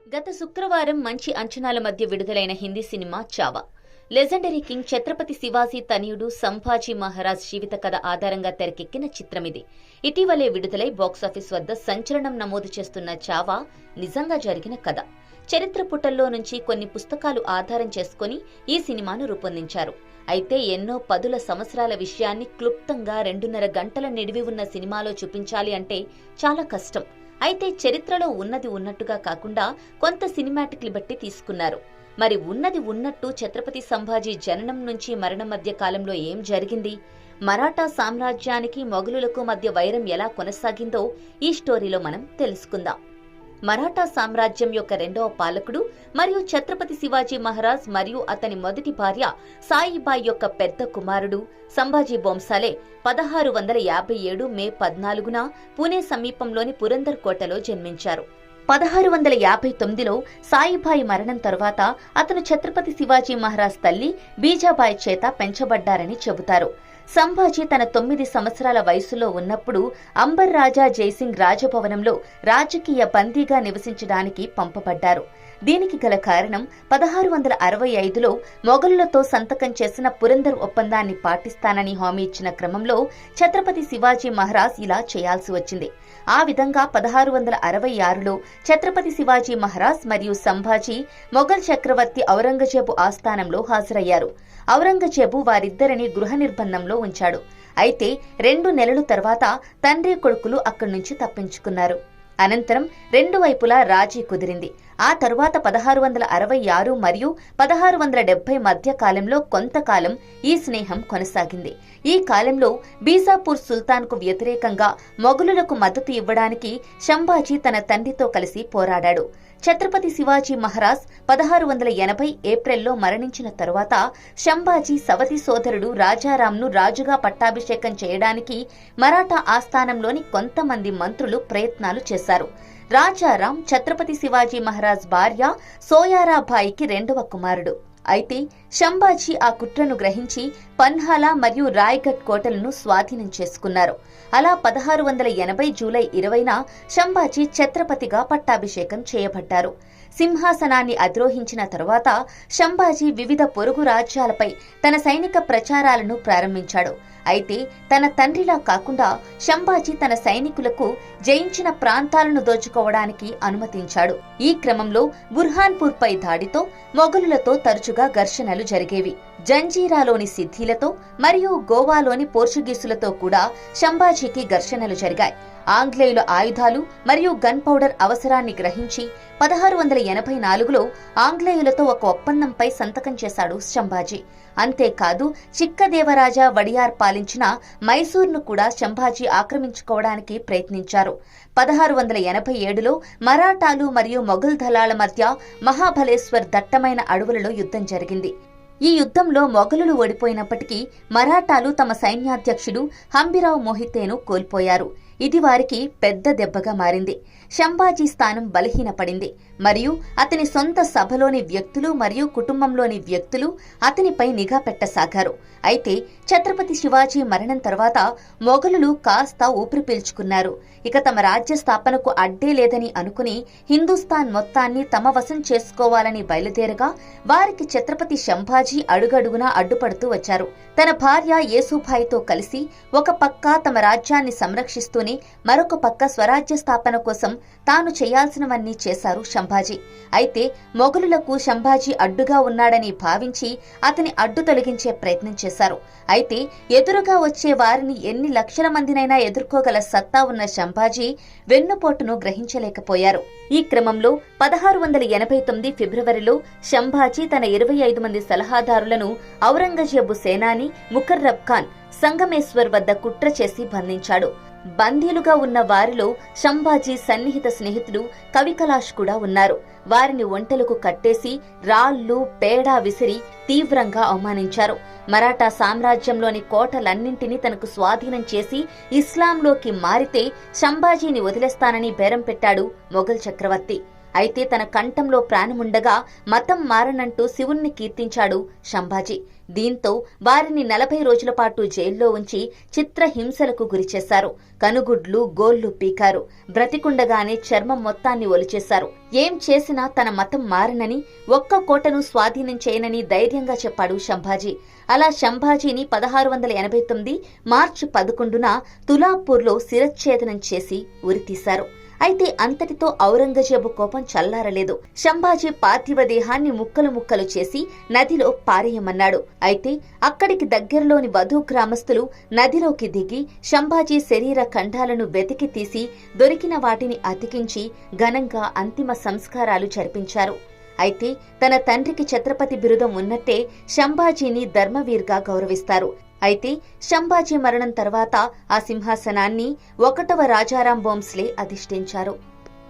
గత శుక్రవారం మంచి అంచనాల మధ్య విడుదలైన Hindi cinema Chhaava. Legendary king Chhatrapati Shivaji తనయుడు సంభాజీ మహారాజ్ జీవిత కథ ఆధారంగా తెరకెక్కిన చిత్రమిది. ఇటీవలే విడుదలై బాక్సాఫీస్ వద్ద సంచలనం నమోదు చేస్తున్న చావా నిజంగా జరిగిన కథ. చరిత్ర పుటల్లో నుంచి కొన్ని పుస్తకాలు ఆధారం చేసుకుని ఈ సినిమాను రూపొందించారు. అయితే ఎన్నో పదుల సంవత్సరాల విషయాన్ని క్లుప్తంగా 2.5 గంటల నిడివి ఉన్న సినిమాలో చూపించాలి అంటే చాలా కష్టం. అయితే చరిత్రలో ఉన్నది ఉన్నట్టుగా కాకుండా కొంత సినిమాటిక్లు బట్టి తీసుకున్నారు. మరి ఉన్నది ఉన్నట్టు ఛత్రపతి సంభాజీ జననం నుంచి మరణం మధ్య కాలంలో ఏం జరిగింది, మరాఠా సామ్రాజ్యానికి మొఘలులకు మధ్య వైరం ఎలా కొనసాగిందో ఈ స్టోరీలో మనం తెలుసుకుందాం. మరాఠా సామ్రాజ్యం యొక్క రెండవ పాలకుడు మరియు ఛత్రపతి శివాజీ మహారాజ్ మరియు అతని మొదటి భార్య సాయిబాయి యొక్క పెద్ద కుమారుడు సంభాజీ భోంసాలే 1657 మే 14న పూణే సమీపంలోని పురందర్ కోటలో జన్మించారు. 1659లో సాయిబాయి మరణం తరువాత అతను ఛత్రపతి శివాజీ మహారాజ్ తల్లి బీజాబాయి చేత పెంచబడ్డారని చెబుతారు. సంభాజీ తన 9 సంవత్సరాల వయసులో ఉన్నప్పుడు అంబర్ రాజా జైసింగ్ రాజభవనంలో రాజకీయ బందీగా నివసించడానికి పంపబడ్డారు. దీనికి గల కారణం 1665లో మొఘలులతో సంతకం చేసిన పురందర్ ఒప్పందాన్ని పాటిస్తానని హామీ ఇచ్చిన క్రమంలో ఛత్రపతి శివాజీ మహారాజ్ ఇలా చేయాల్సి వచ్చింది. ఆ విధంగా 1666లో ఛత్రపతి శివాజీ మహారాజ్ మరియు సంభాజీ మొఘల్ చక్రవర్తి ఔరంగజేబు ఆస్థానంలో హాజరయ్యారు. ఔరంగజేబు వారిద్దరిని గృహ నిర్బంధంలో ఉంచాడు. అయితే 2 నెలల తర్వాత తండ్రి కొడుకులు అక్కడి నుంచి తప్పించుకున్నారు. అనంతరం 2 వైపులా రాజీ కుదిరింది. ఆ తరువాత 1666 మరియు 1670 మధ్య కాలంలో కొంతకాలం ఈ స్నేహం కొనసాగింది. ఈ కాలంలో బీజాపూర్ సుల్తాన్కు వ్యతిరేకంగా మొఘలులకు మద్దతు ఇవ్వడానికి సంభాజీ తన తండ్రితో కలిసి పోరాడాడు. ఛత్రపతి శివాజీ మహారాజ్ 1680 ఏప్రిల్లో మరణించిన తరువాత సంభాజీ సవతి సోదరుడు రాజారాంను రాజుగా పట్టాభిషేకం చేయడానికి మరాఠా ఆస్థానంలోని కొంతమంది మంత్రులు ప్రయత్నాలు చేశారు. రాజారాం ఛత్రపతి శివాజీ మహారాజ్ భార్య సోయారాబాయికి 2వ కుమారుడు. అయితే సంభాజీ ఆ కుట్రను గ్రహించి పన్హాలా మరియు రాయ్గఢ్ కోటలను స్వాధీనం చేసుకున్నారు. అలా 1680 జూలై 20న సంభాజీ ఛత్రపతిగా పట్టాభిషేకం చేయబడ్డారు. సింహాసనాన్ని అధిరోహించిన తరువాత సంభాజీ వివిధ పొరుగు రాజ్యాలపై తన సైనిక ప్రచారాలను ప్రారంభించాడు. అయితే తన తండ్రిలా కాకుండా సంభాజీ తన సైనికులకు జయించిన ప్రాంతాలను దోచుకోవడానికి అనుమతించాడు. ఈ క్రమంలో బుర్హాన్పూర్ పై దాడితో మొఘలులతో తరచుగా ఘర్షణలు జరిగేవి. జంజీరాలోని సిద్ధిలతో మరియు గోవాలోని పోర్చుగీసులతో కూడా సంభాజీకి ఘర్షణలు జరిగాయి. ఆంగ్లేయుల ఆయుధాలు మరియు గన్ పౌడర్ అవసరాన్ని గ్రహించి 1684లో ఆంగ్లేయులతో ఒక ఒప్పందంపై సంతకం చేశాడు సంభాజీ. అంతేకాదు చిక్కదేవరాజా వడియార్ పాలించిన మైసూర్ను కూడా సంభాజీ ఆక్రమించుకోవడానికి ప్రయత్నించారు. 1687లో మరాఠాలు మరియు మొఘల్ దళాల మధ్య మహాబలేశ్వర్ దట్టమైన అడవులలో యుద్ధం జరిగింది. ఈ యుద్ధంలో మొఘలులు ఓడిపోయినప్పటికీ మరాఠాలు తమ సైన్యాధ్యక్షుడు హంబీరావు మోహితేను కోల్పోయారు. ఇది వారికి పెద్ద దెబ్బగా మారింది. సంభాజీ స్థానం బలహీనపడింది మరియు అతని సొంత సభలోని వ్యక్తులు మరియు కుటుంబంలోని వ్యక్తులు అతనిపై నిఘా పెట్టసాగారు. అయితే ఛత్రపతి శివాజీ మరణం తర్వాత మొఘలులు కాస్త ఊపిరి పీల్చుకున్నారు. ఇక తమ రాజ్య స్థాపనకు అడ్డే లేదని అనుకుని హిందూస్థాన్ మొత్తాన్ని తమ వశం చేసుకోవాలని బయలుదేరగా వారికి ఛత్రపతి సంభాజీ అడుగడుగునా అడ్డుపడుతూ వచ్చారు. తన భార్య యేసుబాయితో కలిసి ఒక పక్క తమ రాజ్యాన్ని సంరక్షిస్తూనే మరొక పక్క స్వరాజ్య స్థాపన కోసం తాను చేయాల్సినవన్నీ చేశారు సంభాజీ. అయితే మొఘలులకు సంభాజీ అడ్డుగా ఉన్నాడని భావించి అతని అడ్డు తొలగించే ప్రయత్నం చేశారు. అయితే ఎదురుగా వచ్చే వారిని ఎన్ని లక్షల మందినైనా ఎదుర్కోగల సత్తా ఉన్న సంభాజీ వెన్నుపోటును గ్రహించలేకపోయారు. ఈ క్రమంలో 1689 ఫిబ్రవరిలో సంభాజీ తన 25 మంది సలహాదారులను ఔరంగజేబు సేనాని ముకర్రబ్ ఖాన్ సంగమేశ్వర్ వద్ద కుట్ర చేసి బంధించాడు. బందీలుగా ఉన్న వారిలో సంభాజీ సన్నిహిత స్నేహితుడు కవికలాష్ కూడా ఉన్నారు. వారిని ఒంటెలకు కట్టేసి రాళ్లు పేడ విసిరి తీవ్రంగా అవమానించారు. మరాఠా సామ్రాజ్యంలోని కోటలన్నింటినీ తనకు స్వాధీనం చేసి ఇస్లాంలోకి మారితే సంభాజీని వదిలేస్తానని బేరం పెట్టాడు మొఘల్ చక్రవర్తి. అయితే తన కంఠంలో ప్రాణముండగా మతం మారనంటూ శివుణ్ణి కీర్తించాడు సంభాజీ. దీంతో వారిని 40 రోజుల పాటు జైల్లో ఉంచి చిత్రహింసలకు గురిచేశారు. కనుగుడ్లు, గోళ్లు పీకారు. బ్రతికుండగానే చర్మం మొత్తాన్ని ఒలిచేశారు. ఏం చేసినా తన మతం మారనని, ఒక్క కోటను స్వాధీనం చేయనని ధైర్యంగా చెప్పాడు సంభాజీ. అలా సంభాజీని 1689 మార్చి 11న తులాపూర్లో శిరచ్ఛేదనం చేసి ఉరితీశారు. అయితే అంతటితో ఔరంగజేబు కోపం చల్లారలేదు. సంభాజీ పార్థివ దేహాన్ని ముక్కలు ముక్కలు చేసి నదిలో పారేయమన్నాడు. అయితే అక్కడికి దగ్గరలోని వధూ గ్రామస్తులు నదిలోకి దిగి సంభాజీ శరీర ఖండాలను వెతికి తీసి దొరికిన వాటిని అతికించి ఘనంగా అంతిమ సంస్కారాలు జరిపించారు. అయితే తన తండ్రికి ఛత్రపతి బిరుదం ఉన్నట్టే సంభాజీని ధర్మవీర్గా గౌరవిస్తారు. అయితే సంభాజీ మరణం తర్వాత ఆ సింహాసనాన్ని 1వ రాజారాం భోంస్లే అధిష్ఠించారు.